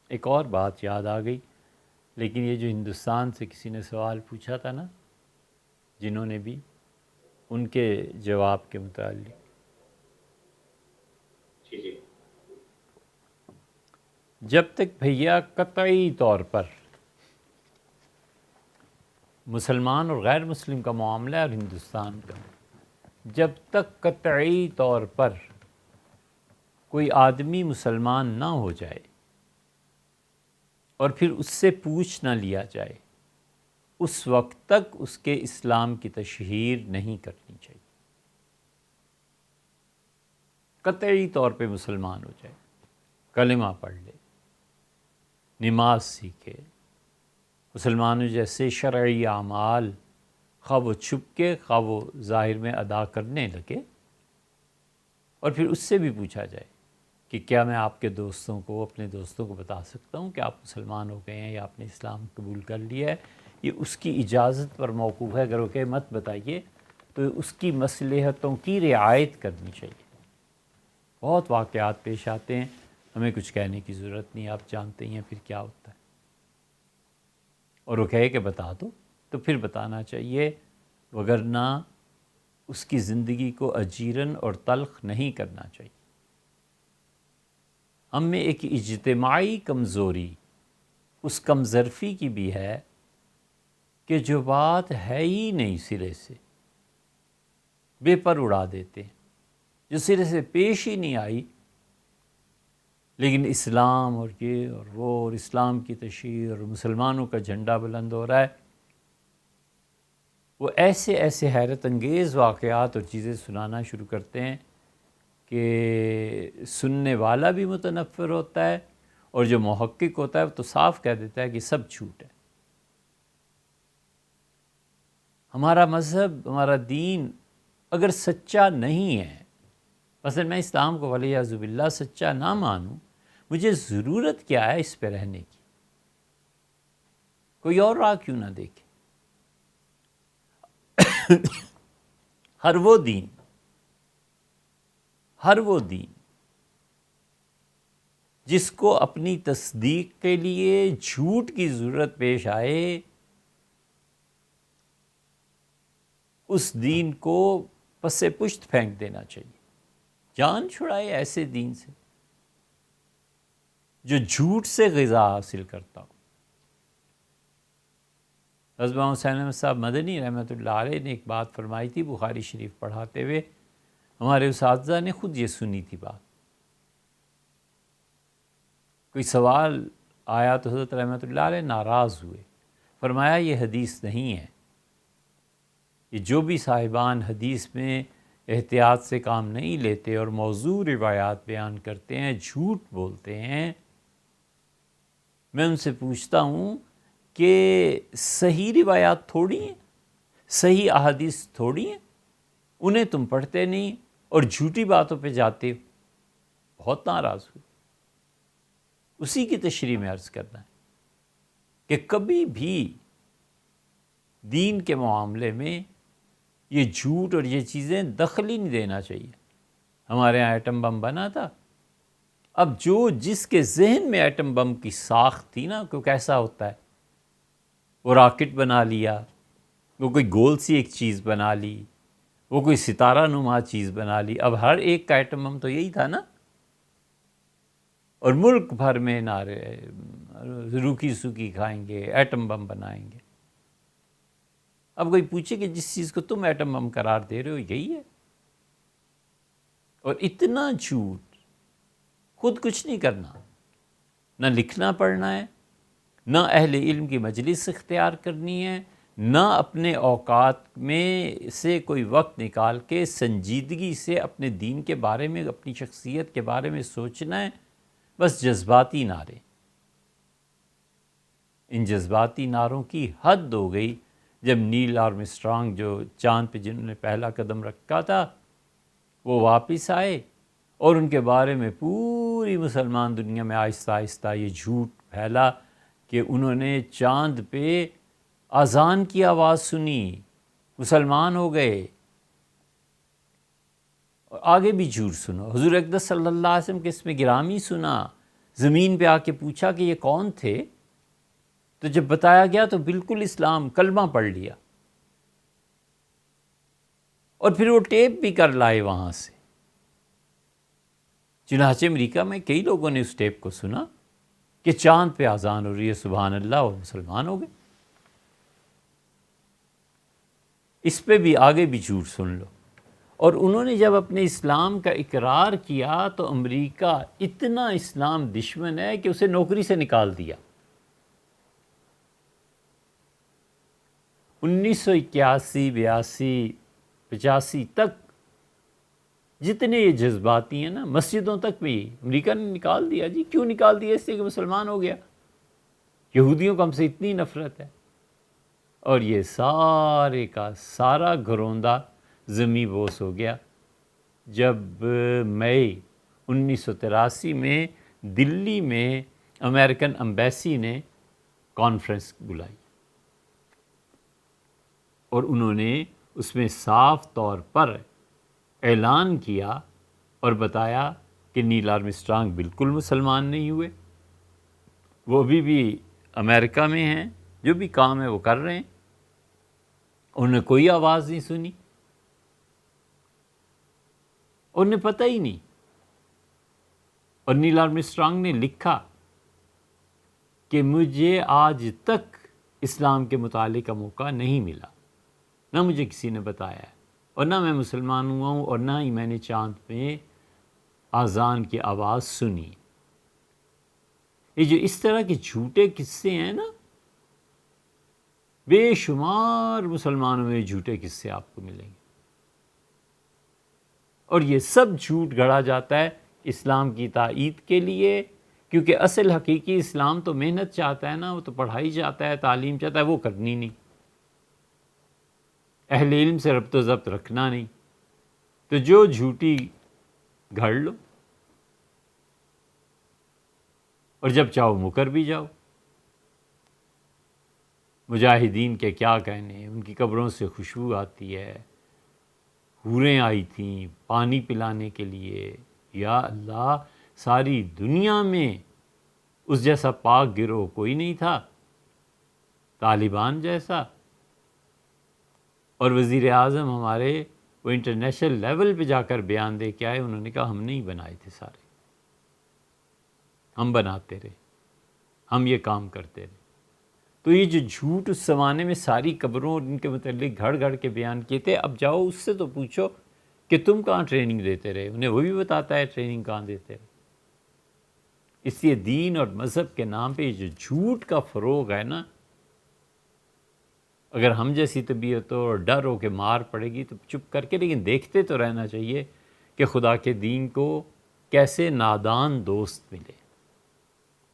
ایک اور بات یاد آ گئی، لیکن یہ جو ہندوستان سے کسی نے سوال پوچھا تھا نا، جنہوں نے بھی، ان کے جواب کے متعلق، جی جی جب تک بھیا قطعی طور پر مسلمان اور غیر مسلم کا معاملہ ہے اور ہندوستان کا، جب تک قطعی طور پر کوئی آدمی مسلمان نہ ہو جائے اور پھر اس سے پوچھ نہ لیا جائے، اس وقت تک اس کے اسلام کی تشہیر نہیں کرنی چاہیے۔ قطعی طور پہ مسلمان ہو جائے، کلمہ پڑھ لے، نماز سیکھے، مسلمانوں جیسے شرعی اعمال خواہ وہ چھپ کے خواہ وہ ظاہر میں ادا کرنے لگے، اور پھر اس سے بھی پوچھا جائے کہ کیا میں آپ کے دوستوں کو، اپنے دوستوں کو بتا سکتا ہوں کہ آپ مسلمان ہو گئے ہیں یا آپ نے اسلام قبول کر لیا ہے؟ یہ اس کی اجازت پر موقوف ہے۔ اگر وہ کہ مت بتائیے تو اس کی مصلحتوں کی رعایت کرنی چاہیے۔ بہت واقعات پیش آتے ہیں، ہمیں کچھ کہنے کی ضرورت نہیں، آپ جانتے ہی ہیں پھر کیا ہوتا ہے۔ اور وہ کہے کہ بتا دو تو پھر بتانا چاہیے، وگرنہ اس کی زندگی کو اجیرن اور تلخ نہیں کرنا چاہیے۔ ہم میں ایک اجتماعی کمزوری اس کم ظرفی کی بھی ہے کہ جو بات ہے ہی نہیں سرے سے بے پر اڑا دیتے ہیں، جو سرے سے پیش ہی نہیں آئی، لیکن اسلام اور یہ اور وہ اور اسلام کی تشہیر اور مسلمانوں کا جھنڈا بلند ہو رہا ہے، وہ ایسے ایسے حیرت انگیز واقعات اور چیزیں سنانا شروع کرتے ہیں کہ سننے والا بھی متنفر ہوتا ہے، اور جو محقق ہوتا ہے وہ تو صاف کہہ دیتا ہے کہ سب جھوٹ ہے۔ ہمارا مذہب، ہمارا دین اگر سچا نہیں ہے، مثلا میں اسلام کو ولیعذ باللہ سچا نہ مانوں، مجھے ضرورت کیا ہے اس پہ رہنے کی؟ کوئی اور راہ کیوں نہ دیکھے؟ ہر وہ دین جس کو اپنی تصدیق کے لیے جھوٹ کی ضرورت پیش آئے، اس دین کو پس پشت پھینک دینا چاہیے۔ جان چھڑائے ایسے دین سے جو جھوٹ سے غذا حاصل کرتا ہو۔ حضرت محمد حسین احمد صاحب مدنی رحمۃ اللہ علیہ نے ایک بات فرمائی تھی بخاری شریف پڑھاتے ہوئے، ہمارے اساتذہ نے خود یہ سنی تھی بات۔ کوئی سوال آیا تو حضرت رحمۃ اللہ علیہ ناراض ہوئے، فرمایا یہ حدیث نہیں ہے، یہ جو بھی صاحبان حدیث میں احتیاط سے کام نہیں لیتے اور موضوع روایات بیان کرتے ہیں، جھوٹ بولتے ہیں، میں ان سے پوچھتا ہوں کہ صحیح روایات تھوڑی ہیں، صحیح احادیث تھوڑی ہیں، انہیں تم پڑھتے نہیں اور جھوٹی باتوں پہ جاتے ہو۔ بہت ناراض ہوئے۔ اسی کی تشریح میں عرض کرنا ہے کہ کبھی بھی دین کے معاملے میں یہ جھوٹ اور یہ چیزیں دخل ہی نہیں دینا چاہیے۔ ہمارے یہاں ایٹم بم بنا تھا، اب جو جس کے ذہن میں ایٹم بم کی ساخت تھی نا، کہ کیسا ہوتا ہے، وہ راکٹ بنا لیا، وہ کوئی گول سی ایک چیز بنا لی، وہ کوئی ستارہ نما چیز بنا لی۔ اب ہر ایک کا ایٹم بم تو یہی تھا نا، اور ملک بھر میں نعرے روکی سوکی کھائیں گے، ایٹم بم بنائیں گے۔ اب کوئی پوچھے کہ جس چیز کو تم ایٹم بم قرار دے رہے ہو یہی ہے؟ اور اتنا جھوٹ، خود کچھ نہیں کرنا، نہ لکھنا پڑھنا ہے، نہ اہل علم کی مجلس اختیار کرنی ہے، نہ اپنے اوقات میں سے کوئی وقت نکال کے سنجیدگی سے اپنے دین کے بارے میں، اپنی شخصیت کے بارے میں سوچنا ہے، بس جذباتی نعرے۔ ان جذباتی نعروں کی حد ہو گئی جب نیل آرمسٹرانگ جو چاند پہ جنہوں نے پہلا قدم رکھا تھا وہ واپس آئے، اور ان کے بارے میں پوری مسلمان دنیا میں آہستہ آہستہ یہ جھوٹ پھیلا کہ انہوں نے چاند پہ اذان کی آواز سنی، مسلمان ہو گئے۔ اور آگے بھی جھوٹ سنو، حضور اقدس صلی اللہ علیہ وسلم کے اسم گرامی سنا، زمین پہ آ کے پوچھا کہ یہ کون تھے، تو جب بتایا گیا تو بالکل اسلام، کلمہ پڑھ لیا، اور پھر وہ ٹیپ بھی کر لائے وہاں سے۔ چنانچہ امریکہ میں کئی لوگوں نے اس ٹیپ کو سنا کہ چاند پہ اذان ہو رہی ہے، سبحان اللہ، اور مسلمان ہو گئے۔ اس پہ بھی آگے بھی جھوٹ سن لو۔ اور انہوں نے جب اپنے اسلام کا اقرار کیا تو امریکہ اتنا اسلام دشمن ہے کہ اسے نوکری سے نکال دیا۔ 1981، 82، 85 تک جتنے یہ جذباتی ہیں نا، مسجدوں تک بھی امریکہ نے نکال دیا۔ جی کیوں نکال دیا؟ اس لیے کہ مسلمان ہو گیا۔ یہودیوں کو ہم سے اتنی نفرت ہے، اور یہ سارے کا سارا گھروندہ زمیں بوس ہو گیا جب مئی 1983 میں دلی میں امریکن امبیسی نے کانفرنس بلائی، اور انہوں نے اس میں صاف طور پر اعلان کیا اور بتایا کہ نیل آرمسٹرانگ بالکل مسلمان نہیں ہوئے، وہ ابھی بھی امریکہ میں ہیں، جو بھی کام ہے وہ کر رہے ہیں، انہوں نے کوئی آواز نہیں سنی، انہیں پتہ ہی نہیں۔ اور نیل آرمسٹرانگ نے لکھا کہ مجھے آج تک اسلام کے مطالعے کا موقع نہیں ملا، نہ مجھے کسی نے بتایا ہے، اور نہ میں مسلمان ہوا ہوں، اور نہ ہی میں نے چاند میں اذان کی آواز سنی۔ یہ جو اس طرح کے جھوٹے قصے ہیں نا، بے شمار مسلمانوں میں جھوٹے قصے آپ کو ملیں گے، اور یہ سب جھوٹ گڑھا جاتا ہے اسلام کی تائید کے لیے، کیونکہ اصل حقیقی اسلام تو محنت چاہتا ہے نا، وہ تو پڑھائی چاہتا ہے، تعلیم چاہتا ہے، وہ کرنی نہیں، اہل علم سے ربط و ضبط رکھنا نہیں، تو جو جھوٹی گھڑ لو، اور جب چاہو مکر بھی جاؤ۔ مجاہدین کے کیا کہنے، ان کی قبروں سے خوشبو آتی ہے، حوریں آئی تھیں پانی پلانے کے لیے، یا اللہ، ساری دنیا میں اس جیسا پاک گروہ کوئی نہیں تھا، طالبان جیسا۔ اور وزیر اعظم ہمارے وہ انٹرنیشنل لیول پہ جا کر بیان دے کے آئے، انہوں نے کہا ہم نہیں بنائے تھے، سارے ہم بناتے رہے، ہم یہ کام کرتے رہے۔ تو یہ جو جھوٹ اس زمانے میں ساری قبروں اور ان کے متعلق گھڑ گھڑ کے بیان کیے تھے، اب جاؤ اس سے تو پوچھو کہ تم کہاں ٹریننگ دیتے رہے، انہیں وہ بھی بتاتا ہے ٹریننگ کہاں دیتے رہے۔ اس لیے دین اور مذہب کے نام پہ یہ جو جھوٹ کا فروغ ہے نا، اگر ہم جیسی طبیعت ہو اور ڈر ہو کہ مار پڑے گی تو چپ کر کے، لیکن دیکھتے تو رہنا چاہیے کہ خدا کے دین کو کیسے نادان دوست ملے۔